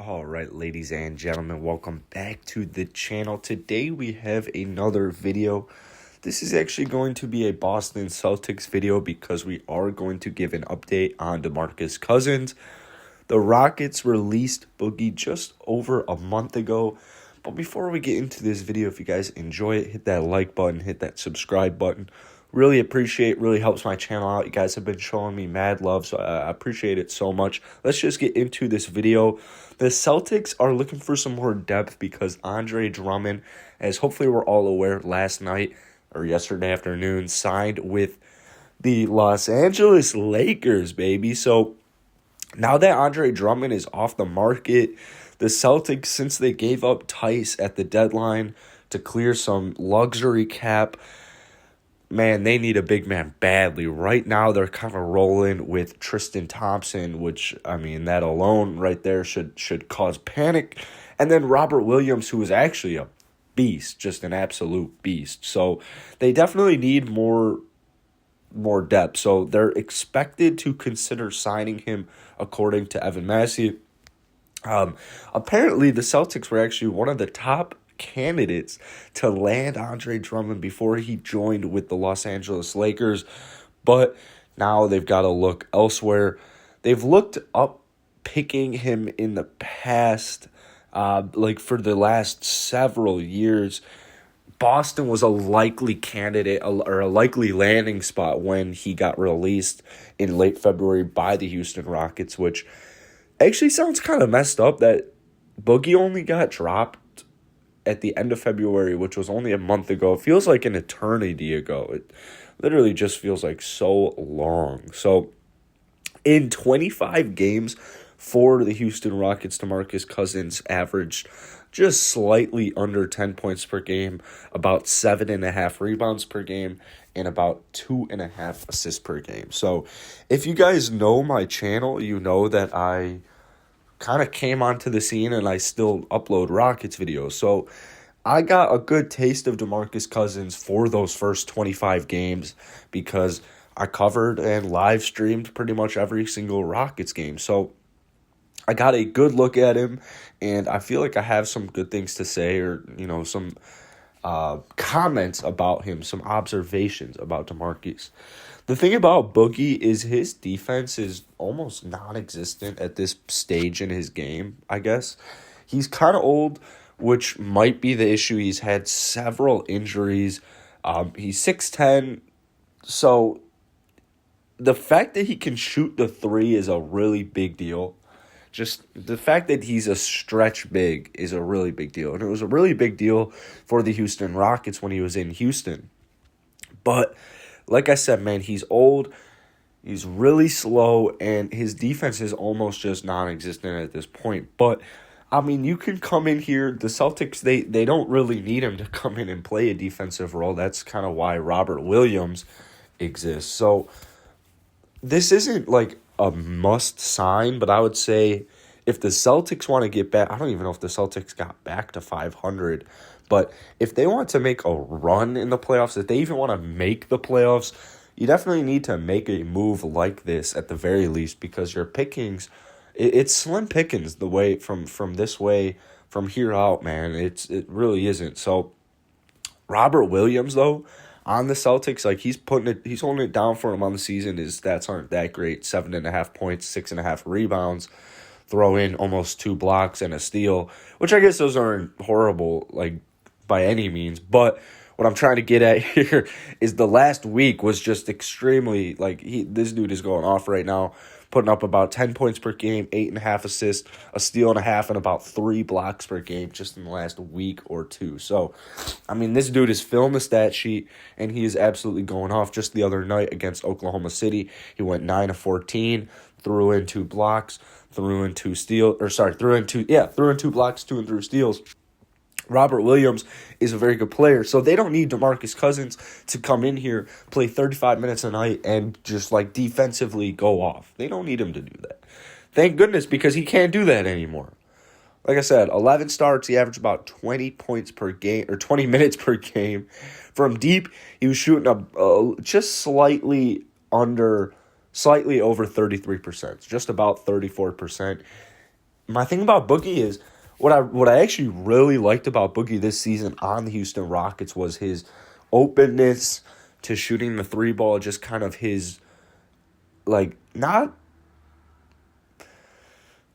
All right, ladies and gentlemen, welcome back to the channel. Today we have another video. This is actually going to be a Boston Celtics video because we are going to give an update on DeMarcus Cousins. The Rockets released Boogie just over a month ago. But before we get into this video, if you guys enjoy it, hit that like button, hit that subscribe button. Really appreciate, really helps my channel out. You guys have been showing me mad love, so I appreciate it so much. Let's just get into this video. The Celtics are looking for some more depth because Andre Drummond, as hopefully we're all aware, last night or yesterday afternoon, signed with the Los Angeles Lakers, baby. So now that Andre Drummond is off the market, the Celtics, since they gave up Tice at the deadline to clear some luxury cap, man, they need a big man badly. Right now, they're kind of rolling with Tristan Thompson, which, I mean, that alone right there should cause panic. And then Robert Williams, who is actually a beast, just an absolute beast. So they definitely need more depth. So they're expected to consider signing him, according to Evan Massey. Apparently, the Celtics were actually one of the top candidates to land Andre Drummond before he joined with the Los Angeles Lakers, but now they've got to look elsewhere. They've looked up picking him in the past, like for the last several years. Boston was a likely candidate or a likely landing spot when he got released in late February by the Houston Rockets, which actually sounds kind of messed up that Boogie only got dropped at the end of February, which was only a month ago. It feels like an eternity ago. It literally just feels like so long. So in 25 games for the Houston Rockets, DeMarcus Cousins averaged just slightly under 10 points per game, about 7.5 rebounds per game, and about 2.5 assists per game. So if you guys know my channel, you know that I kind of came onto the scene and I still upload Rockets videos. So I got a good taste of DeMarcus Cousins for those first 25 games because I covered and live streamed pretty much every single Rockets game. So I got a good look at him, and I feel like I have some good things to say, or, you know, some comments about him, some observations about DeMarcus. The thing about Boogie is his defense is almost non-existent at this stage in his game, I guess. He's kind of old, which might be the issue. He's had several injuries. He's 6'10", so the fact that he can shoot the three is a really big deal. Just the fact that he's a stretch big is a really big deal. And it was a really big deal for the Houston Rockets when he was in Houston. But like I said, man, he's old, he's really slow, and his defense is almost just non-existent at this point. But, I mean, you can come in here. The Celtics, they don't really need him to come in and play a defensive role. That's kind of why Robert Williams exists. So this isn't like a must sign, but I would say if the Celtics want to get back, I don't even know if the Celtics got back to 500, but if they want to make a run in the playoffs, if they even want to make the playoffs, you definitely need to make a move like this at the very least, because your pickings, it's slim pickings the way from this way from here out, man. It really isn't. So Robert Williams, though, on the Celtics, like he's holding it down for him on the season. His stats aren't that great. 7.5 points, 6.5 rebounds, throw in almost 2 blocks and a steal, which I guess those aren't horrible, like, by any means. But what I'm trying to get at here is the last week was just extremely, like, this dude is going off right now, putting up about 10 points per game, 8.5 assists, a steal and a half, and about 3 blocks per game just in the last week or two. So, I mean, this dude is filling the stat sheet, and he is absolutely going off. Just the other night against Oklahoma City, he went 9 of 14, threw in 2 blocks, threw in 2 blocks, 2 and 3 steals. Robert Williams is a very good player, so they don't need DeMarcus Cousins to come in here, play 35 minutes a night, and just, like, defensively go off. They don't need him to do that. Thank goodness, because he can't do that anymore. Like I said, 11 starts, he averaged about 20 points per game, or 20 minutes per game. From deep, he was shooting just slightly over 33%, just about 34%. my thing about Boogie is what I actually really liked about Boogie this season on the Houston Rockets was his openness to shooting the three ball, just kind of his, like, not,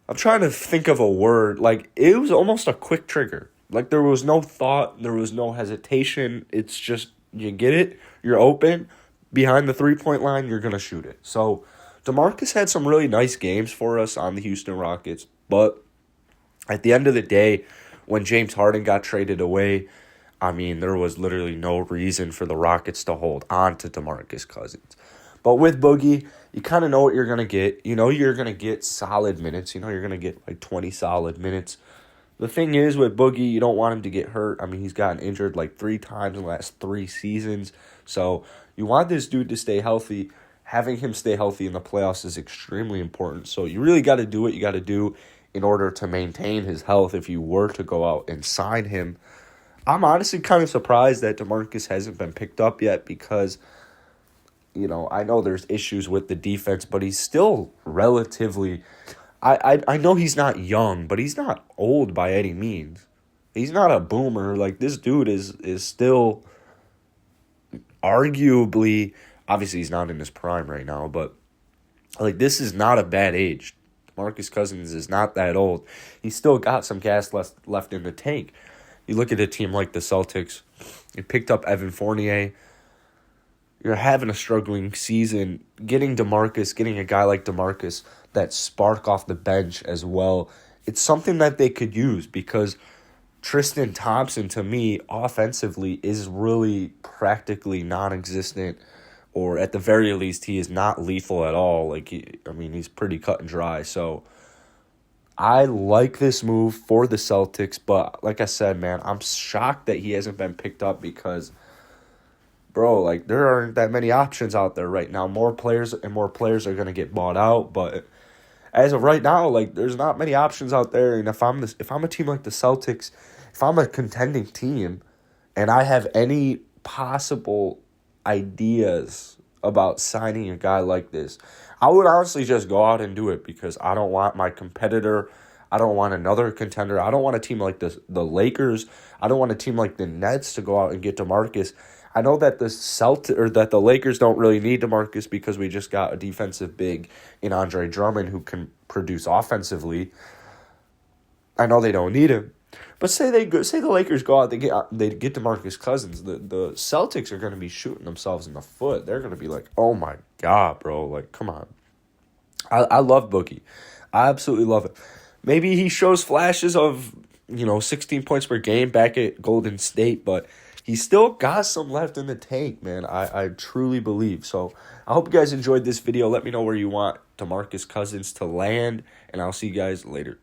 I'm trying to think of a word, like, it was almost a quick trigger. Like, there was no thought, there was no hesitation. It's just, you get it, you're open, behind the three-point line, you're going to shoot it. So, DeMarcus had some really nice games for us on the Houston Rockets, but at the end of the day, when James Harden got traded away, I mean, there was literally no reason for the Rockets to hold on to DeMarcus Cousins. But with Boogie, you kind of know what you're going to get. You know you're going to get solid minutes. You know you're going to get like 20 solid minutes. The thing is with Boogie, you don't want him to get hurt. I mean, he's gotten injured like 3 times in the last 3 seasons. So you want this dude to stay healthy. Having him stay healthy in the playoffs is extremely important. So you really got to do what you got to do in order to maintain his health if you were to go out and sign him. I'm honestly kind of surprised that DeMarcus hasn't been picked up yet because, you know, I know there's issues with the defense, but he's still relatively... I know he's not young, but he's not old by any means. He's not a boomer. Like, this dude is still arguably... Obviously, he's not in his prime right now, but, like, this is not a bad age. DeMarcus Cousins is not that old. He's still got some gas left in the tank. You look at a team like the Celtics, you picked up Evan Fournier. You're having a struggling season. Getting DeMarcus, getting a guy like DeMarcus, that spark off the bench as well, it's something that they could use because Tristan Thompson, to me, offensively, is really practically non-existent, or at the very least, he is not lethal at all. Like, he's pretty cut and dry. So I like this move for the Celtics, but like I said, man, I'm shocked that he hasn't been picked up because, bro, like, there aren't that many options out there right now. More players are going to get bought out, but as of right now, like, there's not many options out there. And if I'm a team like the Celtics, if I'm a contending team and I have any possible ideas about signing a guy like this, I would honestly just go out and do it because I don't want my competitor, I don't want another contender, I don't want a team like the Lakers, I don't want a team like the Nets to go out and get DeMarcus. I know that the Lakers don't really need DeMarcus because we just got a defensive big in Andre Drummond who can produce offensively. I know they don't need him. But say the Lakers go out, they get DeMarcus Cousins, the Celtics are going to be shooting themselves in the foot. They're going to be like, oh my God, bro, like, come on. I love Boogie. I absolutely love it. Maybe he shows flashes of, 16 points per game back at Golden State, but he's still got some left in the tank, man. I truly believe. So I hope you guys enjoyed this video. Let me know where you want DeMarcus Cousins to land, and I'll see you guys later.